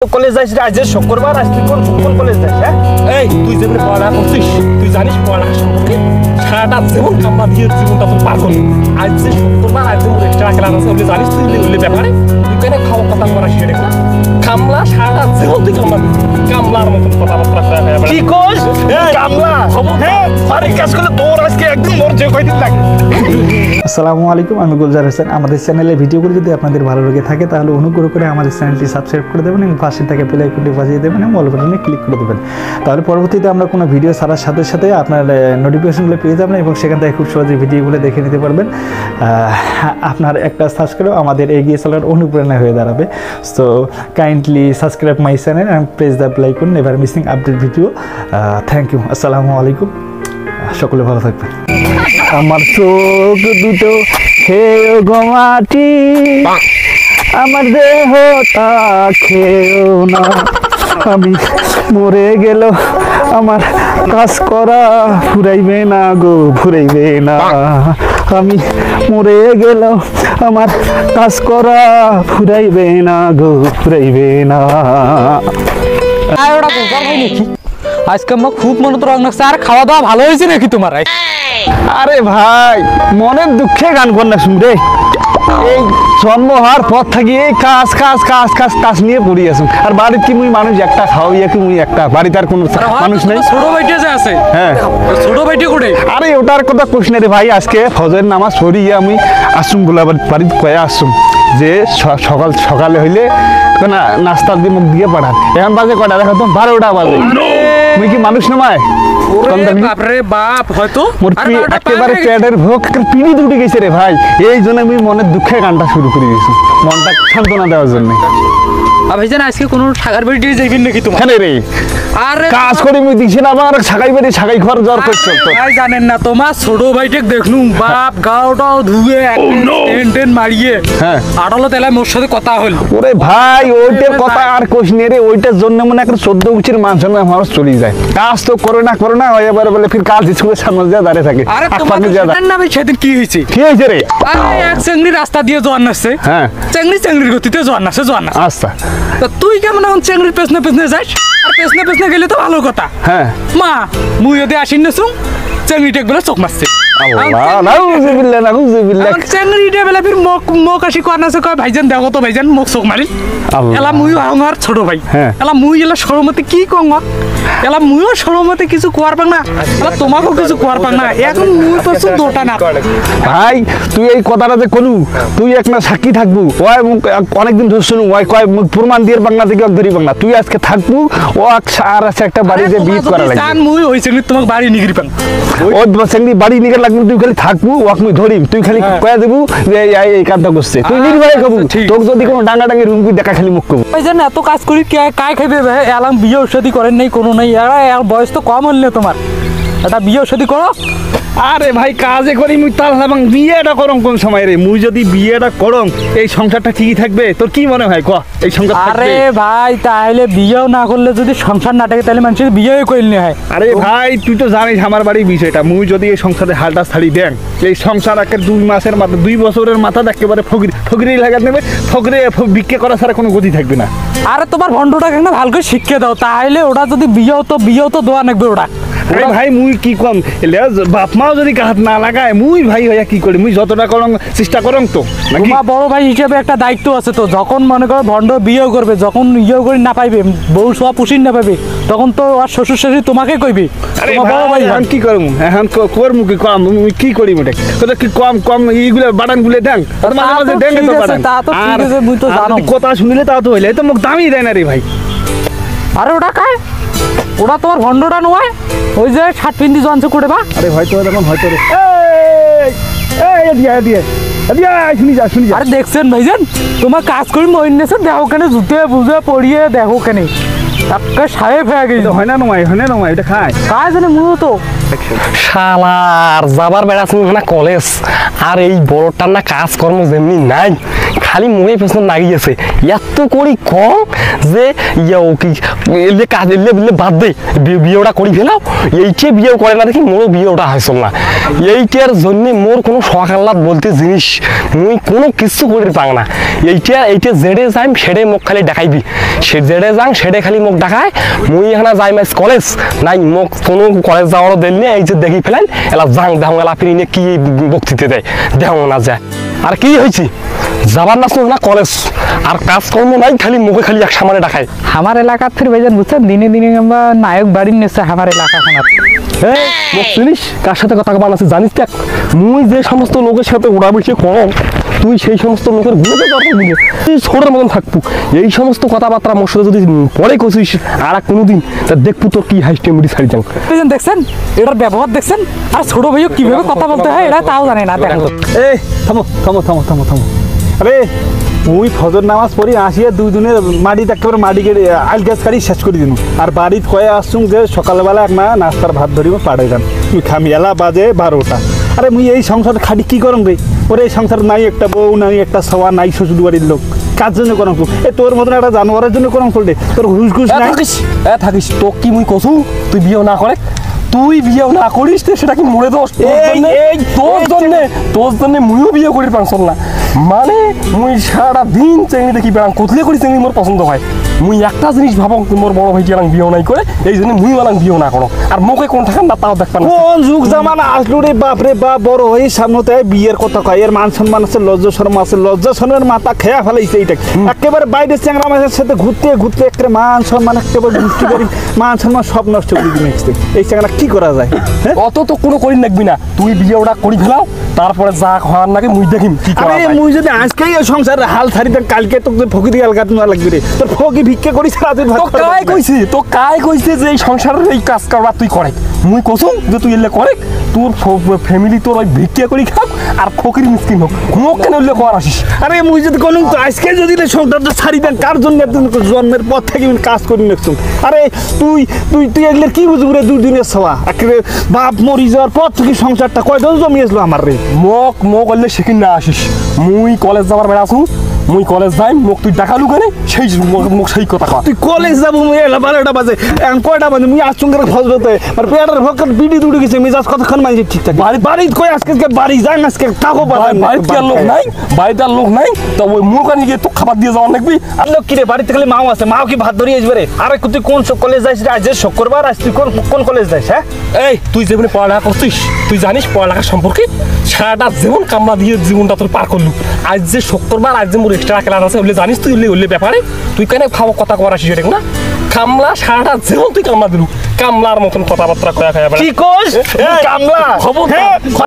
College যাইস আজ শুক্রবার আজ তুই কোন কলেজ যাইস? হ্যাঁ এই তুই যেমনি পড়ালেখা করছিস তুই জানিস পড়ালেখা সম্পর্কে সারাটা জীবন কাম্মা দিয়ে জীবনটা তোর পার করবি। আজ যে শুক্রবার আজ যে এক্সট্রা ক্লাস আছে ওগুলো জানিস তুই ওগুলো ব্যাপারে তুই কেন খাওয়া কথা করা সেরে না কামলা সারাটা জীবন তুই কামলা কামলার মতন কথাবার্তা কি কোস কামলা হ্যাঁ আরে কাজ করলে তোর আজকে একদম মোর যে কয়দিন লাগে। আসসালামু আলাইকুম, আমি গুলজার হোসেন। আমাদের চ্যানেলে ভিডিওগুলো যদি আপনাদের ভালো লেগে থাকে তাহলে অনুগ্রহ করে আমাদের চ্যানেলটি সাবস্ক্রাইব করে দেবেন এবং পাশে থাকা বেল আইকনটি বাজিয়ে দেবেন এবং অল বাটনে ক্লিক করে দেবেন। তাহলে পরবর্তীতে আমরা কোনো ভিডিও ছাড়ার সাথে সাথে আপনার নোটিফিকেশনগুলো পেয়ে যাবেন এবং সেখান থেকে খুব সহজে ভিডিওগুলো দেখে নিতে পারবেন। আপনার একটা সাবস্ক্রাইব আমাদের এগিয়ে চলার অনুপ্রেরণা হয়ে দাঁড়াবে। So kindly subscribe my channel and press the bell icon never missing update video. Thank you. আসসালামু আলাইকুম, সকলে ভালো থাকবেন। আমার চোখ দুটো খেয়েও গোমাটি, আমার দেহ তা খেয়েও না, আমি মরে গেল আমার কাজ করা ফুরাইবে না গো ফুরাইবে না, আমি মরে গেল আমার কাজ করা ফুরাইবে না গো ফুরাইবে না। আজকে আমার খুব মনে তো রং লাগছে। আর খাওয়া দাওয়া ভালো হয়েছে নাকি তোমার? আরে ভাই মনের দুঃখে গান কর না শুনরে, এই জন্ম হওয়ার পর থাকি এই কাজ কাজ কাজ কাজ কাজ নিয়ে পড়ি আছো। আর বাড়িতে কি মুই মানুষ একটা খাওয়াইয়া কি মুই একটা বাড়িতে আর কোনো মানুষ নেই? ছোট ভাইটা যে আছে, হ্যাঁ ছোট ভাইটা করে আরে ওটার কথা কোশ না রে ভাই। আজকে ফজরের নামাজ পড়িয়া আমি আসুম বলে বাড়িতে কয়ে আসুম যে সকালে হইলে নাস্তা দিয়ে মুখ দিয়ে পাঠান। এখন বাজে কটা দেখো তো 12টা বাজে। মুই কি মানুষ নমায়? বাপরে বাপ, হয়তো একেবারে পেটের ভোগ পিড়ি দুটি গেছে রে ভাই। এই জন্য আমি মনের দুঃখে গানটা শুরু করে দিয়েছি, মনটা সান্ত্বনা দেওয়ার জন্য। ভাইজান আজকে কোনো ছাগার বাড়ি দিয়ে যাইবেন নাকি তোমার? কেন রে আরে কাজ করি মুই দেখছি না আমার ছাগাই বাড়ি ছাগাই ঘর জ্বর করছে তো। ভাই জানেন না তোমার ছোট ভাইটাকে দেখলুম বাপ গাওটাও ধুয়ে টেন মারিয়ে হ্যাঁ আড়ালো তেলায় মোর সাথে কথা হল। ওরে ভাই ওইটার কথা আর কোশ নে রে। ওইটার জন্য মনে একটা 14 উচির মানুষ মানুষ চলে যায়। কাজ তো করে না এবার বলে ফির কাজ স্কুলের সামনে যা দাঁড়িয়ে থাকে। আরে তোমার না ভাই সেদিন কি হয়েছে? কি হয়েছে রে? আরে এক চেংড়ি রাস্তা দিয়ে জোয়ান আসছে। হ্যাঁ চেংড়ির গতিতে জোয়ান আসছে আচ্ছা তা তুই কেমন এখন চেংড়ির পেছনে পেছনে যাস? আর পেছনে গেলে তো ভালো কথা। হ্যাঁ মা মুই যদি আসিন না শুন চেংড়িটা বলে চোখ মারছে। চেংড়িটা বেলা ফির মোক আসি কোয়া নাছে কয় ভাইজান দেখো তো ভাইজান মোক চোখ মারি এলা মুই আমার ছোট ভাই এলা মুই এলা সরমতে কি কং এলা মুইও সরমতে কিছু কোয়ার পাং না, এলা তোমাকেও কিছু কোয়ার পাং না। এখন মুই তো দোটা না ভাই তুই এই কথাটা যে কলু তুই এক না সাক্ষী থাকবু। ওই অনেকদিন ধরে শুনু ওই কয় প্রমাণ দিয়ে বাংলা থেকে ধরি বাংলা। তুই আজকে থাকবু ও আর আছে একটা বাড়িতে বিয়ে করা লাগবে। জান মুই ওই চেংড়ি তোমাকে বাড়ি নিগিরি পাং। ওই চেংড়ি বাড়ি নিগির লাগবে। তুই খালি থাকবু ওয়াক মুই ধরিম। তুই খালি কয়া দেবু যে এই কাজটা করছে। তুই নির্ভয় কবু তোকে যদি কোনো ডাঙ্গাডাঙ্গি রুম কি দেখা খালি মুখ কবু। ভাই জান এত কাজ করি কাই খাইবে ভাই? এলাম বিয়ে ঔষধি করেন নাই কোনো নাই। আর বয়স তো কম হল তোমার, একটা বিয়ে ঔষধি করো। আরে ভাই কাজে করি মুই তাল এবং বিয়েটা করম কোন সময় রে? মুই যদি বিয়েটা করম এই সংসারটা ঠিকই থাকবে? তোর কি মনে হয় ক এই সংসার থাকবে? আরে ভাই তাহলে বিয়েও না করলে যদি সংসার না থাকে তাহলে মানুষের বিয়েও করলে হয়। আরে ভাই তুই তো জানিস আমার বাড়ির বিষয়টা। মুই যদি এই সংসারে হালটা ছাড়ি দেন এই সংসার একে 2 মাসের মাথা 2 বছরের মাথা একেবারে ফকরি লাগাত নেবে। ফকরে বিক্রি করা ছাড়া কোনো গতি থাকবে না। আরে তোমার ভন্ডটাকে না ভালো করে শিক্ষা দাও, তাহলে ওটা যদি বিয়েও তো দোয়া নাকবে ওটা। আরে ভাই মুই কি কম বাপ মাও যদি হাত না লাগায় মুই ভাই হইয়া কি করি? মুই যতটা করং চেষ্টা করং তো নাকি? তোমার বড় ভাই হিসেবে একটা দায়িত্ব আছে তো। যখন মনে করো ভন্ড বিয়ে করবে, যখন ইয়ে করে না পাইবে বউ সব পুষিন না পাইবে তখন তো আর শ্বশুর শাশুড়ি তোমাকে কইবে। আরে বড় ভাই এখন কি করম? এখন করমু কি কম মুই কি করি মোটে? তোরা কি কম এইগুলা বাটান গুলে দেন মাঝে মাঝে দেন তো বাটান। তা তো ঠিক আছে মুই তো জানো কথা শুনিলে তাও তো হইলে তো মুখ দামই দেয় না রে ভাই। আরে ওটা কায়? ওটা তোমার ভন্ডটা নয়, ওই যে শার্ট পিন্দি জনছে করে বা। আরে হয়তো এখন হয়তো রে শুনি যা আরে দেখছেন ভাইজান তোমার কাজ করি মহিনেছে দেখো কেন জুতে বুঝে পড়িয়ে দেখো কেন একটা সাহেব হয়ে গেছে। হয় না নয় এটা খায় জানে মূলত শালার যাবার বেড়াচ্ছি না কলেজ। আর এই বড়টার না কাজকর্ম যেমনি নাই, খালি মনে পেছন লাগিয়েছে এত করি কম যে ও কি এলে কাজ এলে বললে বাদ দে বিয়েটা করি ফেলাও এইটে বিয়েও করে না দেখি মোরও বিয়েটা হয়েছিল না এইটার জন্য মোর কোনো শখ আহ্লাদ বলতে জিনিস মুই কোনো কিছু করে পাং না এইটা জেডে যাইম সেডে মোক খালি দেখাইবি সে জেডে যাং সেডে খালি মোক দেখায় মুই এখানে যাই মাস কলেজ নাই মোক কোনো কলেজ যাওয়ারও দেন নি এই যে দেখি ফেলেন এলা যাং দেহ এলা ফিরি নিয়ে কি বক্তৃতা দেয় দেহ না যায় আর কি হয়েছি যাবার না শুনো না কলেজ আর কাজকর্ম নাই খালি মুখে খালি এক সামনে দেখায় আমার এলাকার ফির ভাইজান বুঝছেন দিনে দিনে আমরা নায়ক বাড়ির নেছে আমার এলাকা খানার মোক চিনিস কার সাথে কথা বানাচ্ছে জানিস দেখ মুই যে সমস্ত লোকের সাথে ওরা বসে কম তুই সেই সমস্ত লোকের গুলোতে কথা বলি তুই ছোটের মতন থাকবো এই সমস্ত কথাবার্তা মোর সাথে যদি পরে কছিস আর কোনোদিন তা দেখবো তোর কি হাইস্টেমিটি ছাড়ি যাও ভাইজান দেখছেন এটার ব্যবহার দেখছেন আর ছোট ভাইও কিভাবে কথা বলতে হয় এটা তাও জানে না দেখেন এই থামো থামো থামো থামো থামো আরে মুই ফজর নামাজ পড়ি আসিয়া দুই দিনের মাটিতে একেবারে মাটি কেটে আল গাছ কাটি শেষ করে দিন আর বাড়িতে কয়ে আসছুন যে সকালবেলা এক না নাস্তার ভাত ধরিব পাড়াই যান তুই খামি এলা বাজে 12টা আরে মুই এই সংসার খাটি কি করম রে ওরে এই সংসার নাই একটা বউ নাই একটা সওয়া নাই শ্বশুর বাড়ির লোক কার জন্য করম এ তোর মতন একটা জানোয়ারের জন্য করম করলে তোর ঘুষ ঘুষ নাই থাকিস তো কি মুই কছু তুই বিয়েও না করে তুই বিয়েও না করিস সেটা কি মরে দোষ তোর জন্য মুইও বিয়ে করি পারছল না মানে মুই সারা দিন চেঙ্গি দেখি বেড়াং কোথলে করি চেঙ্গি মোর পছন্দ হয় মুই একটা জিনিস ভাবো মোর বড় ভাইটি আলাং বিয়েও নাই করে এই জন্য মুই আলাং বিয়েও না করো আর মুখে কোন থাকেন না তাও দেখবেন কোন যুগ জামানা আসলো রে বাপ রে বাপ বড় হয়ে সামনে বিয়ের কথা কয় এর মান সম্মান আছে লজ্জা শরম আছে লজ্জা শরমের মাথা খেয়া ফেলাইছে এইটা একেবারে বাইরে চ্যাংরা মাছের সাথে ঘুরতে ঘুরতে একেবারে মান সম্মান একেবারে ঘুরতে পারি মান সম্মান সব নষ্ট করে দিবি নেক্সট এই চ্যাংরা কি করা যায় অত তো কোনো করি নাকবি না তুই বিয়েটা করি ফেলাও তারপরে যা হওয়ার নাকি মুই দেখিম কি করা যায় মুই যদি আজকেই সংসারে হাল ছাড়ি দেন কালকে তোকে ফকির আলগা তোমার লাগবে রে তোর ফকি ভিক্ষা করিস রাতে ভাত তো কাই কইছে যে এই সংসারের এই কাজ করবা তুই করে মুই কসম যে তুই এলে করে তোর ফ্যামিলি তোর ওই ভিক্ষা করি খাক আর ফকির মিসকিন হোক মুখ কেন উল্লেখ কর আসিস আরে মুই যদি কোনো তো আজকে যদি সংসারটা ছাড়ি দেন কার জন্য জন্মের পর থেকে কাজ করি নেক্সট আরে তুই তুই তুই এগুলো কি বুঝবি রে দুদিনের সওয়া একেবারে বাপ মরি যাওয়ার পর থেকে সংসারটা কয়জন জমি আসলো আমার রে মোক বললে সেখান না আসিস মুই কলেজ যাবার বেড়া আসুন মুই কলেজ যাই মোক তুই দেখালু কেন সেই মোক সেই কথা কয় তুই কলেজ যাবো মুই এলা 12টা বাজে এখন কয়টা বাজে মুই আসুন করে ফজরতে আর পেয়ারের ভক্ত বিডি দুড়ি গেছে মিজাজ কতক্ষণ মাইছে ঠিকঠাক বাড়িতে কই আজকে বাড়ি যান আজকে টাকো পাবেন বাড়িতে আর লোক নাই বাড়িতে আর লোক নাই তো ওই মুখ আনি গিয়ে তো খাবার দিয়ে যাওয়ার লাগবি আর লোক কি রে বাড়িতে খালি মাও আছে মাও কি ভাত ধরিয়ে আসবে রে আরে তুই কোন কলেজ যাইছিস আজ যে শুক্রবার আজ তুই কোন কলেজ যাইস হ্যাঁ এই তুই যেমনি পড়ালেখা করছিস তুই জানিস পড়ালেখা সম্পর্কে সারাটা যেমন কামলা দিয়ে জীবনটা তোর পার করলু আজ যে শুক্রবার আজ যে মোর এক্সট্রা ক্লাস আছে ওগুলো জানিস তুই ওগুলো ব্যাপারে তুই কেন খাওয়া কথা কবার আসিস এটা না কামলা সারাটা যেমন তুই কামলা দিলু কামলার মতন কথাবার্তা কয়া খায়া কি কোস কামলা খবর